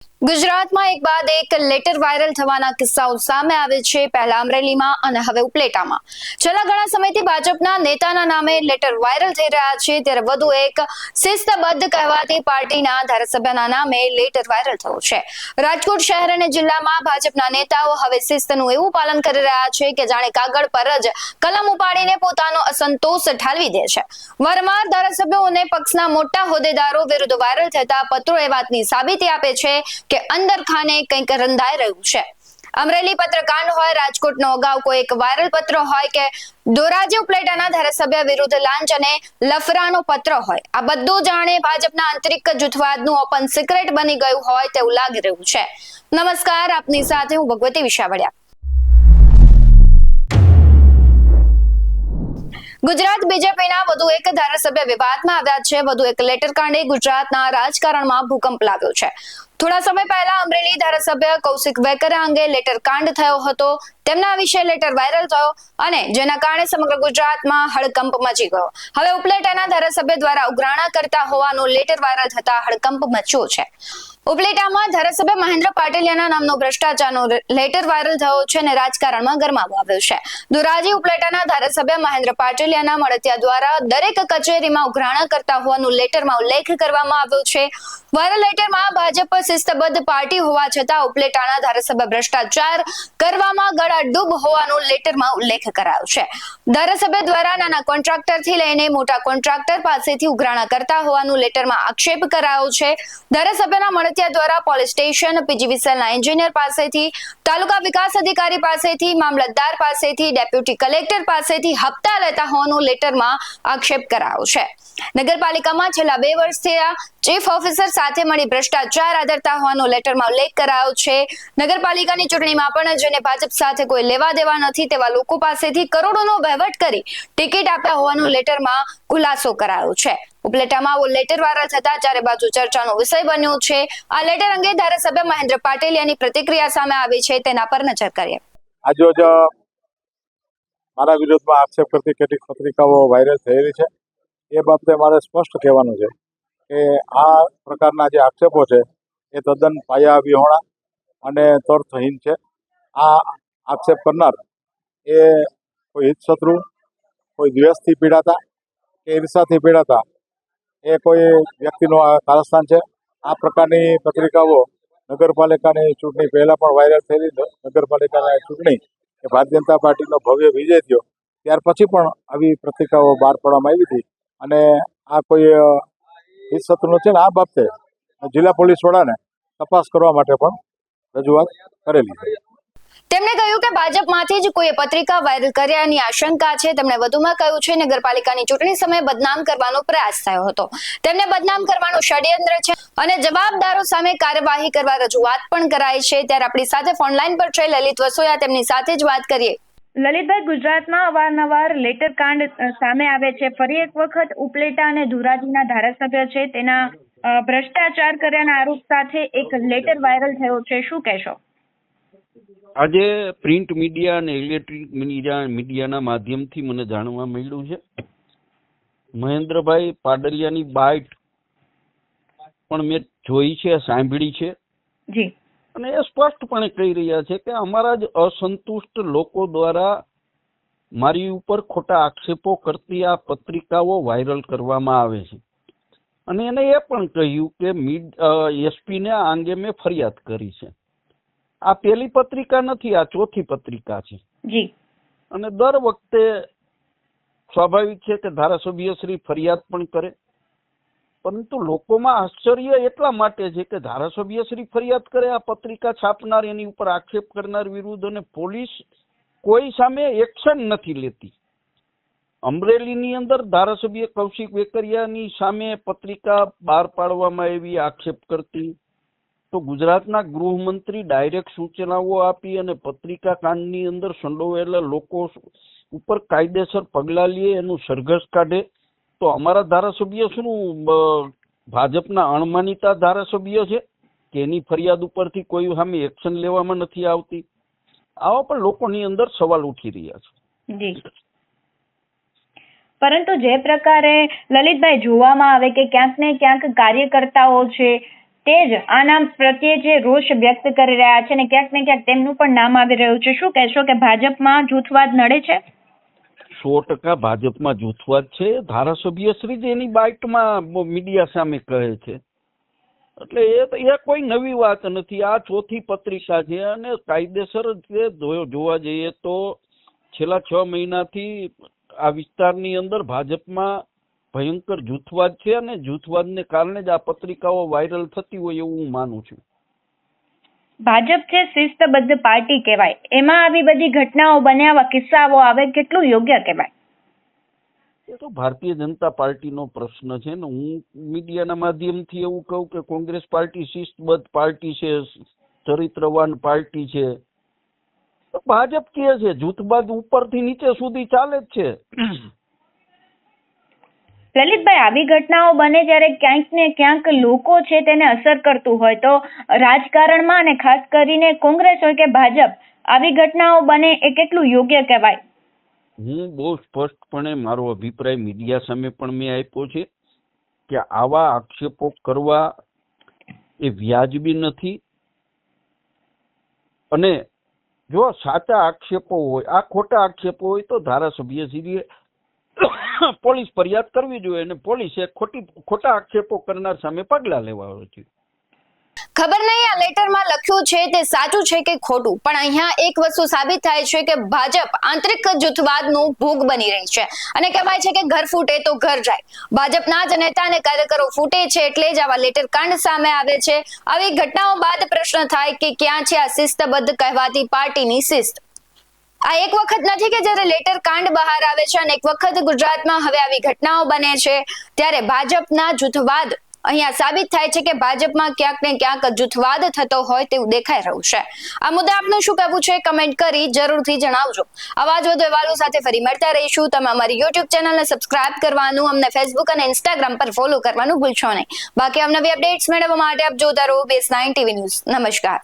ગુજરાતમાં એક બાદ એક લેટર વાયરલ થવાના કિસ્સાઓ સામે આવે છે। પહેલા અમરેલીમાં અને હવે ઉપલેટામાં છેલ્લા ઘણા સમયથી ભાજપના નેતાના નામે લેટર વાયરલ થઈ રહ્યા છે। ત્યારે વધુ એક શિસ્તબદ્ધ કહેવાતી પાર્ટીના ધારાસભ્યના નામે લેટર વાયરલ થયું છે। રાજકોટ શહેર અને જિલ્લામાં ભાજપના નેતાઓ હવે શિસ્તનું એવું પાલન કરી રહ્યા છે કે જાણે કાગળ પર જ કલમ ઉપાડીને પોતાનો અસંતોષ ઠાલવી દે છે। વારંવાર ધારાસભ્યોને પક્ષના મોટા હોદ્દેદારો વિરુદ્ધ વાયરલ થતા પત્રો એ વાતની સાબિતી આપે છે કે અંદર ખાને કંઈક રંધાઈ રહ્યું છે। અમરેલી પત્રકાંડ હોય, રાજકોટનો અગાઉ કોઈ એક વાયરલ પત્ર હોય કે ધોરાજી ઉપલેટાના ધારાસભ્ય વિરુદ્ધ લાંચ અને લફરાનો પત્ર હોય, આ બધું જાણે ભાજપના આંતરિક જૂથવાદનું ઓપન સિક્રેટ બની ગયું હોય તેવું લાગી રહ્યું છે। નમસ્કાર, આપની સાથે હું ભગવતી વિશાવડિયા। ગુજરાત બીજેપીના વધુ એક ધારાસભ્ય વિવાદમાં આવ્યા છે। વધુ એક લેટર કાંડે ગુજરાતના રાજકારણમાં ભૂકંપ લાવ્યો છે। થોડા સમય પહેલા અમરેલી ધારાસભ્ય કૌશિક વેકરિયા અંગે લેટર કાંડ થયો હતો। તેમના વિશે લેટર વાયરલ થયો અને જેના કારણે સમગ્ર ગુજરાતમાં હડકંપ મચી ગયો। હવે ઉપલેટાના ધારાસભ્ય દ્વારા ઉઘરાણા કરતા હોવાનું લેટર વાયરલ થતા હડકંપ મચ્યો છે। ઉપલેટામાં ધારાસભ્ય મહેન્દ્ર પાટલિયાના નામનો ભ્રષ્ટાચારનો લેટર વાયરલ થયો છે અને રાજકારણમાં ગરમાવો આવ્યો છે। ધોરાજી ઉપલેટાના ધારાસભ્ય મહેન્દ્ર પાટલિયાના મળતિયા દ્વારા દરેક કચેરીમાં ઉઘરાણા કરતા હોવાનું લેટરમાં ઉલ્લેખ કરવામાં આવ્યો છે। વાયરલ લેટરમાં ભાજપ શિસ્તબદ્ધ પાર્ટી હોવા છતાં ઉપલેટાના ધારાસભ્ય ભ્રષ્ટાચાર કરવામાં ગળાડૂબ હોવાનું લેટરમાં ઉલ્લેખ કરાયો છે। ધારાસભ્ય દ્વારા નાના કોન્ટ્રાક્ટરથી લઈને મોટા કોન્ટ્રાક્ટર પાસેથી ઉઘરાણા કરતા હોવાનું લેટરમાં આક્ષેપ કરાયો છે। ધારાસભ્યના મળતિયા દ્વારા પોલીસ સ્ટેશન, પીજીવીસીએલના એન્જિનિયર પાસેથી, તાલુકા વિકાસ અધિકારી પાસેથી, મામલતદાર પાસેથી, ડેપ્યુટી કલેક્ટર પાસેથી હપ્તા લેતા હોવાનું લેટરમાં આક્ષેપ કરાયો છે। નગરપાલિકામાં છેલ્લા 2 વર્ષથી ચીફ ઓફિસર સાથે મળી ભ્રષ્ટાચાર આદરતા હોવાનો લેટરમાં ઉલ્લેખ કરાયો છે। નગરપાલિકાની ચૂંટણીમાં પણ જેને ભાજપ સાથે કોઈ લેવા દેવા નથી તેવા લોકો પાસેથી કરોડોનો વહીવટ કરી ટિકિટ આપ્યા હોવાનો લેટરમાં ખુલાસો કરાયો છે। ઉપલેટામાં આવો લેટર વાયરલ થતા ચારે બાજુ ચર્ચાનો વિષય બન્યો છે। આ લેટર અંગે ધારાસભ્ય મહેન્દ્ર પાટલિયાની પ્રતિક્રિયા સામે આવી છે, તેના પર નજર કરીએ। આજરોજ મારા વિરોધમાં આક્ષેપ કરતી કેટલીક પત્રિકાઓ વાયરલ થયેલી છે। એ બાબતે મારે સ્પષ્ટ કહેવાનું છે કે આ પ્રકારના જે આક્ષેપો છે એ તદ્દન પાયા વિહોણા અને તર્કહીન છે। આ આક્ષેપ કરનાર એ કોઈ હિતશત્રુ, કોઈ દ્વેષથી પીડાતા કે ઈર્ષાથી પીડાતા એ કોઈ વ્યક્તિનું આ કારસ્તાન છે। આ પ્રકારની પત્રિકાઓ નગરપાલિકાની ચૂંટણી પહેલાં પણ વાયરલ થયેલી। નગરપાલિકાની ચૂંટણી એ ભારતીય જનતા પાર્ટીનો ભવ્ય વિજય થયો ત્યાર પછી પણ આવી પત્રિકાઓ બહાર પાડવામાં આવી હતી અને આ કોઈ હિતશત્રુનો છે ને આ બાબતે જિલ્લા પોલીસ વડાને તપાસ કરવા માટે પણ રજૂઆત કરેલી છે। તેમણે કહ્યું કે ભાજપમાંથી જ કોઈ પત્રિકા વાયરલ કર્યાની આશંકા છે। તેમણે વધુમાં કહ્યું છે નગરપાલિકાની ચૂંટણી સમયે બદનામ કરવાનો પ્રયાસ થયો હતો। તેમને બદનામ કરવાનું ષડયંત્ર છે અને જવાબદારો સામે કાર્યવાહી કરવા રજૂઆત પણ કરાઈ છે। ત્યારે આપણી સાથે ફોનલાઈન પર છે લલિત વસોયા, તેમની સાથે જ વાત કરીએ। લલિતભાઈ, ગુજરાતમાં અવારનવાર લેટર કાંડ સામે આવે છે। ફરી એક વખત ઉપલેટા અને ધોરાજીના ધારાસભ્ય છે તેના ભ્રષ્ટાચાર કર્યાના આરોપ સાથે એક લેટર વાયરલ થયો છે, શું કહેશો? આજે પ્રિન્ટ મીડિયા અને ઇલેક્ટ્રિક મીડિયાના માધ્યમથી મને જાણવા મળ્યું છે મહેન્દ્રભાઈ પાટલિયાની બાઇટ પણ મેં જોઈ છે, સાંભળી છે જી, અને એ સ્પષ્ટપણે કહી રહ્યા છે કે અમારા જ અસંતુષ્ટ લોકો દ્વારા મારી ઉપર ખોટા આક્ષેપો કરતી આ પત્રિકાઓ વાયરલ કરવામાં આવે છે અને એને એ પણ કહ્યું કે એસપીને આ અંગે મેં ફરિયાદ કરી છે। આ પહેલી પત્રિકા નથી, આ ચોથી પત્રિકા છે જી, અને દર વખતે સ્વાભાવિક છે કે ધારાસભ્ય શ્રી ફરિયાદ પણ કરે, પરંતુ લોકોમાં આશ્ચર્ય એટલા માટે છે કે ધારાસભ્ય શ્રી ફરિયાદ કરે, આ પત્રિકા છાપનાર, એની ઉપર આક્ષેપ કરનાર વિરુદ્ધ, અને પોલીસ કોઈ સામે એક્શન નથી લેતી। અમરેલીની અંદર ધારાસભ્ય કૌશિક વેકરિયાની સામે પત્રિકા બહાર પાડવામાં આવી આક્ષેપ કરતી, તો ગુજરાતના ગૃહમંત્રી ડાયરેક્ટ સૂચનાઓ આપી અને પત્રિકા કાંડની અંદર સંડોવાયેલા લોકો ઉપર કાયદેસર પગલાં લે, એનું સરઘસ કાઢે, તો અમારા ધારાસભ્ય શું ભાજપના અણમાનીતા ધારાસભ્ય છે કે એની ફરિયાદ ઉપરથી કોઈ સામે એક્શન લેવામાં નથી આવતી? આવા પણ લોકોની અંદર સવાલ ઉઠી રહ્યા છે। પરંતુ જે પ્રકારે લલિતભાઈ જોવામાં આવે કે ક્યાંક ને ક્યાંક કાર્યકર્તાઓ છે તે જ આ નામ પ્રત્યે જે રોષ વ્યક્ત કરી રહ્યા છે અને ક્યાંક ને ક્યાંક તેમનું પણ નામ આવી રહ્યું છે. શું કહેશો કે ભાજપમાં જૂથવાદ નડે છે? 100% ભાજપમાં જૂથવાદ છે. ધારાસભ્ય શ્રી જ એની બાઇટમાં મીડિયા સામે કહે છે, એટલે એ કોઈ નવી વાત નથી. આ ચોથી પત્રિકા છે અને કાયદેસર જોવા જઈએ તો છેલ્લા 6 મહિનાથી આ વિસ્તારની અંદર ભાજપમાં ભયંકર જૂથવાદ છે અને જૂથવાદને કારણે જ આ પત્રિકાઓ વાયરલ થતી હોય એવું હું માનું છું. ભાજપ છે શિસ્તબદ્ધ પાર્ટી કહેવાય, એમાં આવી બધી ઘટનાઓ બને, આવા કિસ્સાઓ આવે, કેટલું યોગ્ય કહેવાય? એ તો ભારતીય જનતા પાર્ટીનો પ્રશ્ન છે ને. હું મીડિયાના માધ્યમથી એવું કહું કે કોંગ્રેસ પાર્ટી શિસ્તબદ્ધ પાર્ટી છે, ચરિત્રવાન પાર્ટી છે. તો ભાજપ કહે છે જૂથવાદ ઉપરથી નીચે સુધી ચાલે જ છે. લલિતભાઈ, આવી ઘટનાઓ બને ત્યારે ક્યાંક ને ક્યાંક લોકો છે તેને અસર કરતું હોય તો રાજકારણમાં અને ખાસ કરીને કોંગ્રેસ હોય કે ભાજપ, આવી ઘટનાઓ બને એ કેટલું યોગ્ય કહેવાય? હું બહુ સ્પષ્ટપણે મારો અભિપ્રાય મીડિયા સામે પણ મેં આપ્યો છે કે આવા આક્ષેપો કરવા એ વ્યાજબી નથી. અને જો સાચા આક્ષેપો હોય, આ ખોટા આક્ષેપો હોય તો ધારાસભ્યશ્રીએ પોલીસ ફરિયાદ કરવી જોઈએ અને પોલીસે ખોટા આક્ષેપો કરનાર સામે પગલાં લેવા જોઈએ. ખબર નહીં આ લેટરમાં લખ્યું છે તે સાચું છે કે ખોટું, પણ અહીંયા એક વસ્તુ સાબિત થાય છે કે ભાજપ આંતરિક જૂથવાદનું ભોગ બની રહી છે અને કહેવાય છે કે ઘર ફૂટે તો ઘર જાય. ભાજપના જ નેતા અને કાર્યકરો ફૂટે છે એટલે જ આવા લેટર કાંડ સામે આવે છે. આવી ઘટનાઓ બાદ પ્રશ્ન થાય કે ક્યાં છે આ શિસ્તબદ્ધ કહેવાતી પાર્ટીની શિસ્ત? આ એક વખત નથી કે જ્યારે લેટર કાંડ બહાર આવે છે અને એક વખત ગુજરાતમાં હવે આવી ઘટનાઓ બને છે ત્યારે ભાજપના જૂથવાદ અહીંયા સાબિત થાય છે કે ભાજપમાં ક્યાંક ને ક્યાંક જૂથવાદ થતો હોય તેવું દેખાઈ રહ્યું છે. આ મુદ્દે આપનું શું કહેવું છે કમેન્ટ કરી જરૂરથી જણાવજો. આવા જ વધુ અહેવાલો સાથે ફરી મળતા રહીશું. તમે અમારી YouTube ચેનલને સબસ્ક્રાઇબ કરવાનું, અમને Facebook અને Instagram પર ફોલો કરવાનું ભૂલશો નહીં. બાકી અવનવી અપડેટ્સ મેળવવા માટે આપ જોતા રહો BS9 TV ન્યૂઝ. નમસ્કાર.